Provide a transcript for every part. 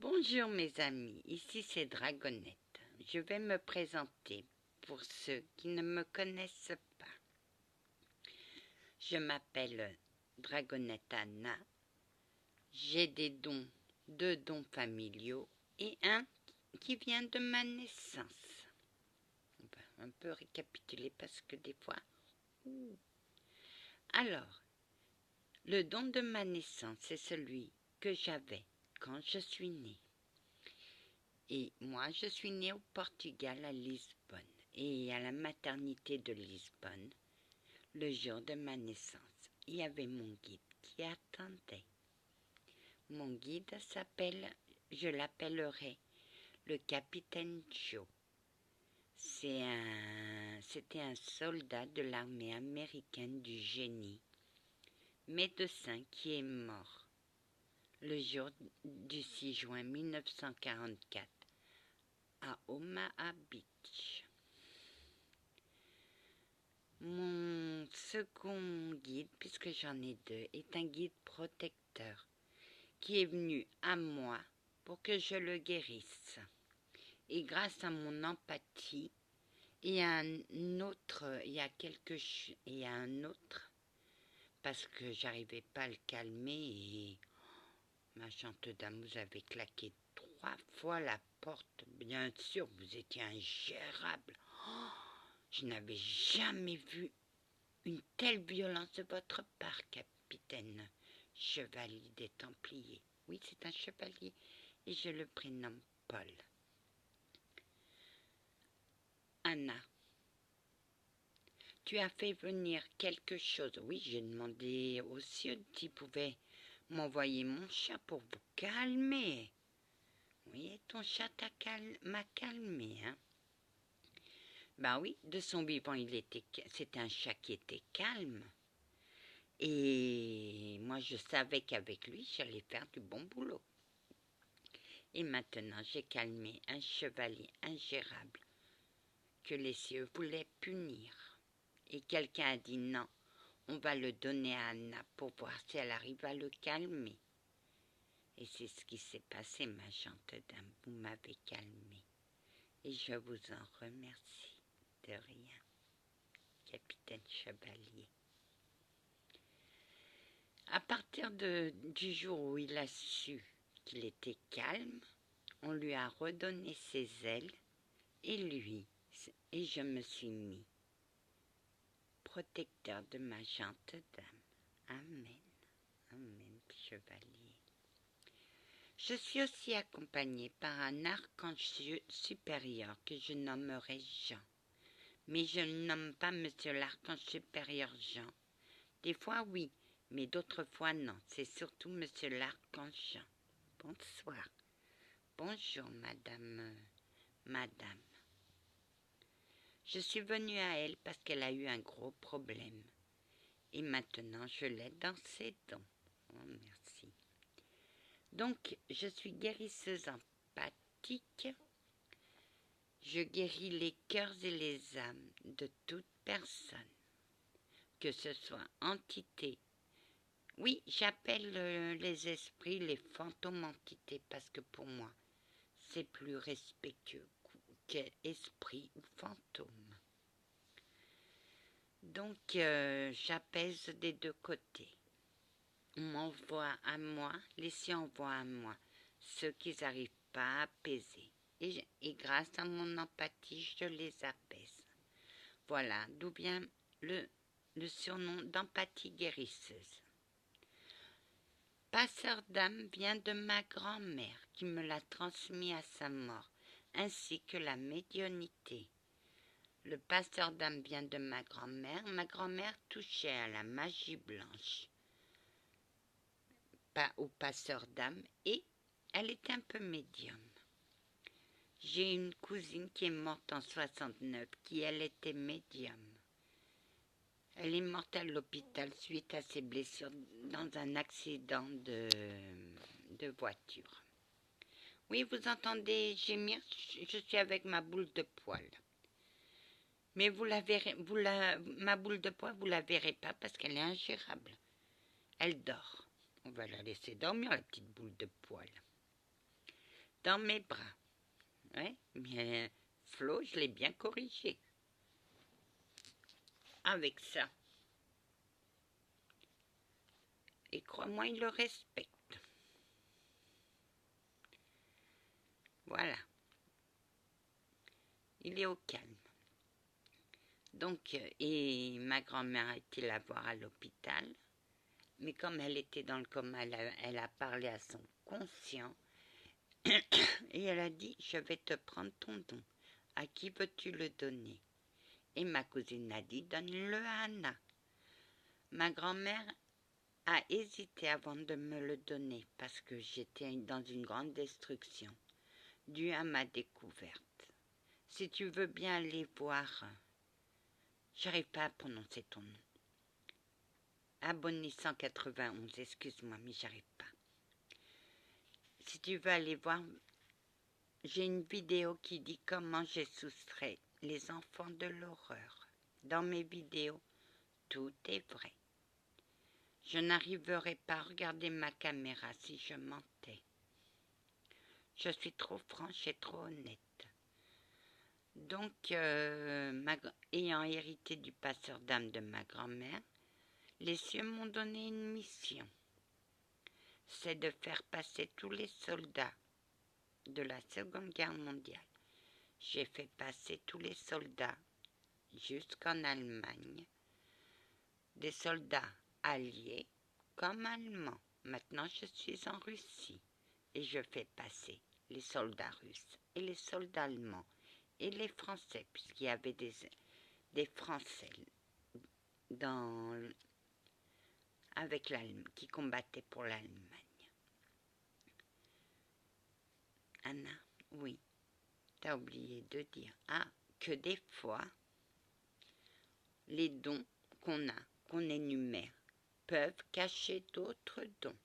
Bonjour mes amis, ici c'est Dragonette. Je vais me présenter pour ceux qui ne me connaissent pas. Je m'appelle Dragonette Anna. J'ai deux dons familiaux et un qui vient de ma naissance. On va un peu récapituler parce que des fois... Alors, le don de ma naissance, c'est celui que j'avais quand je suis née. Et moi, je suis née au Portugal, à Lisbonne, et à la maternité de Lisbonne, le jour de ma naissance, il y avait mon guide qui attendait. Mon guide je l'appellerai le capitaine Joe. C'était un soldat de l'armée américaine du génie, médecin qui est mort le jour du 6 juin 1944 à Omaha Beach. Mon second guide, puisque j'en ai deux, est un guide protecteur qui est venu à moi pour que je le guérisse. Et grâce à mon empathie, il y a un autre, parce que j'arrivais pas à le calmer et ma chante dame, vous avez claqué 3 fois la porte. Bien sûr, vous étiez ingérable. Je n'avais jamais vu une telle violence de votre part, capitaine. Chevalier des Templiers. Oui, c'est un chevalier et je le prénomme Paul. Anna, tu as fait venir quelque chose. Oui, j'ai demandé au cieux s'il pouvait m'envoyer mon chat pour vous calmer. Oui, ton chat m'a calmé, hein. Ben oui, de son vivant, c'était un chat qui était calme. Et moi, je savais qu'avec lui, j'allais faire du bon boulot. Et maintenant, j'ai calmé un chevalier ingérable que les cieux voulaient punir. Et quelqu'un a dit non, on va le donner à Anna pour voir si elle arrive à le calmer. Et c'est ce qui s'est passé, ma chante dame. Vous m'avez calmé. Et je vous en remercie. De rien, capitaine Chevalier. À partir du jour où il a su qu'il était calme, on lui a redonné ses ailes et je me suis mis protecteur de ma gente dame. Amen, amen, chevalier. Je suis aussi accompagnée par un archange supérieur que je nommerai Jean. Mais je ne nomme pas monsieur l'archange supérieur Jean. Des fois oui, mais d'autres fois non. C'est surtout monsieur l'archange Jean. Bonsoir. Bonjour madame. Je suis venue à elle parce qu'elle a eu un gros problème. Et maintenant, je l'aide dans ses dons. Oh, merci. Donc, je suis guérisseuse empathique. Je guéris les cœurs et les âmes de toute personne, que ce soit entité. Oui, j'appelle les esprits les fantômes entités parce que pour moi, c'est plus respectueux qu'esprit ou fantôme. Donc, j'apaise des deux côtés. On m'envoie à moi, les cieux envoient à moi ceux qui n'arrivent pas à apaiser. Et grâce à mon empathie, je les apaise. Voilà d'où vient le surnom d'empathie guérisseuse. Passeur d'âme vient de ma grand-mère qui me l'a transmis à sa mort, ainsi que la médiumnité. Le passeur d'âme vient de ma grand-mère. Ma grand-mère touchait à la magie blanche, pas au passeur d'âme, et elle était un peu médium. J'ai une cousine qui est morte en 69, qui elle était médium. Elle est morte à l'hôpital suite à ses blessures dans un accident de voiture. Oui, vous entendez gémir, je suis avec ma boule de poil. Mais vous la verrez, ma boule de poil, vous la verrez pas parce qu'elle est ingérable. Elle dort. On va la laisser dormir, la petite boule de poil. dans mes bras. Ouais, mais Flo, je l'ai bien corrigé. Avec ça. Et crois-moi, il le respecte. Voilà. Il est au calme. Donc, et ma grand-mère a été la voir à l'hôpital. Mais comme elle était dans le coma, elle a parlé à son conscient. Et elle a dit, je vais te prendre ton don. À qui veux-tu le donner? Et ma cousine a dit, donne-le à Anna. Ma grand-mère a hésité avant de me le donner parce que j'étais dans une grande destruction due à ma découverte. Si tu veux bien aller voir, j'arrive pas à prononcer ton nom. Abonné 191, excuse-moi, mais j'arrive pas. Si tu veux aller voir, j'ai une vidéo qui dit comment j'ai soustrait les enfants de l'horreur. Dans mes vidéos, tout est vrai. Je n'arriverai pas à regarder ma caméra si je mentais. Je suis trop franche et trop honnête. Donc, ayant hérité du passeur d'âme de ma grand-mère, les cieux m'ont donné une mission. C'est de faire passer tous les soldats de la Seconde Guerre mondiale. J'ai fait passer tous les soldats jusqu'en Allemagne, des soldats alliés comme allemands. Maintenant, je suis en Russie et je fais passer les soldats russes et les soldats allemands et les Français, puisqu'il y avait des Français avec qui combattaient pour l'Allemagne. Anna, oui, t'as oublié de dire que des fois, les dons qu'on énumère, peuvent cacher d'autres dons.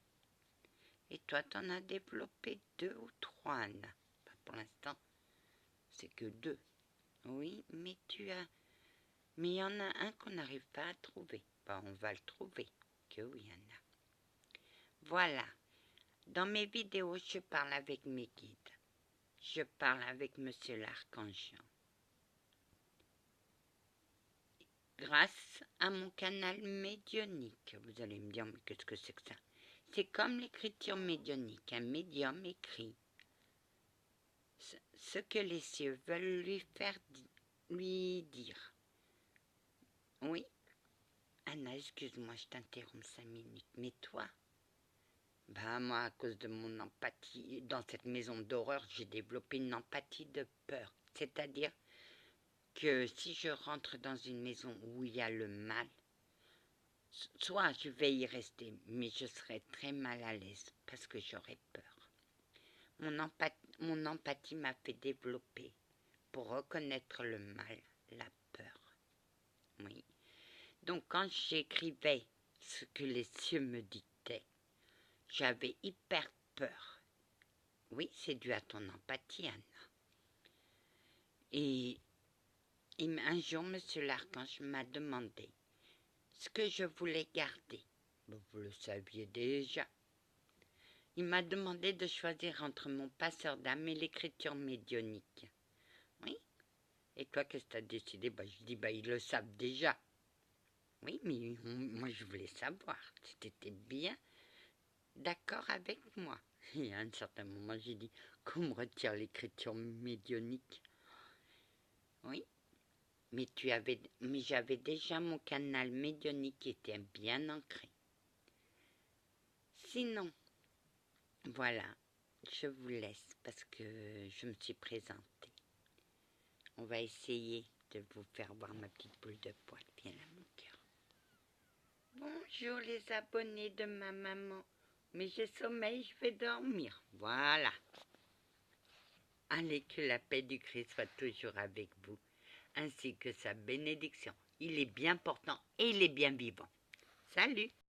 Et toi, t'en as développé 2 ou 3, Anna. Pour l'instant, c'est que 2. Oui, mais mais il y en a un qu'on n'arrive pas à trouver. On va le trouver. Que oui, Anna. Voilà. Dans mes vidéos, je parle avec mes guides. Je parle avec Monsieur l'Archange. Grâce à mon canal médiumnique. Vous allez me dire, mais qu'est-ce que c'est que ça? C'est comme l'écriture médiumnique. Un médium écrit ce que les cieux veulent lui dire. Oui, Anna, excuse-moi, je t'interromps 5 minutes. Mais toi, moi, à cause de mon empathie, dans cette maison d'horreur, j'ai développé une empathie de peur. C'est-à-dire que si je rentre dans une maison où il y a le mal, soit je vais y rester, mais je serai très mal à l'aise parce que j'aurai peur. Mon empathie m'a fait développer pour reconnaître le mal, la peur. Oui. Donc quand j'écrivais ce que les cieux me dictaient, j'avais hyper peur. Oui, c'est dû à ton empathie, Anna. Et un jour, Monsieur l'Archange m'a demandé ce que je voulais garder. Vous le saviez déjà. Il m'a demandé de choisir entre mon passeur d'âme et l'écriture médiumnique. Oui. Et toi, qu'est-ce que tu as décidé? Je dis, ils le savent déjà. Oui, mais moi, je voulais savoir si tu étais bien d'accord avec moi. Et à un certain moment, j'ai dit qu'on me retire l'écriture médiumnique. Oui, mais j'avais déjà mon canal médiumnique qui était bien ancré. Sinon, voilà, je vous laisse parce que je me suis présentée. On va essayer de vous faire voir ma petite boule de poil. Viens là, mon cœur. Bonjour les abonnés de ma maman. Mais j'ai sommeil, je vais dormir. Voilà. Allez, que la paix du Christ soit toujours avec vous, ainsi que sa bénédiction. Il est bien portant et il est bien vivant. Salut!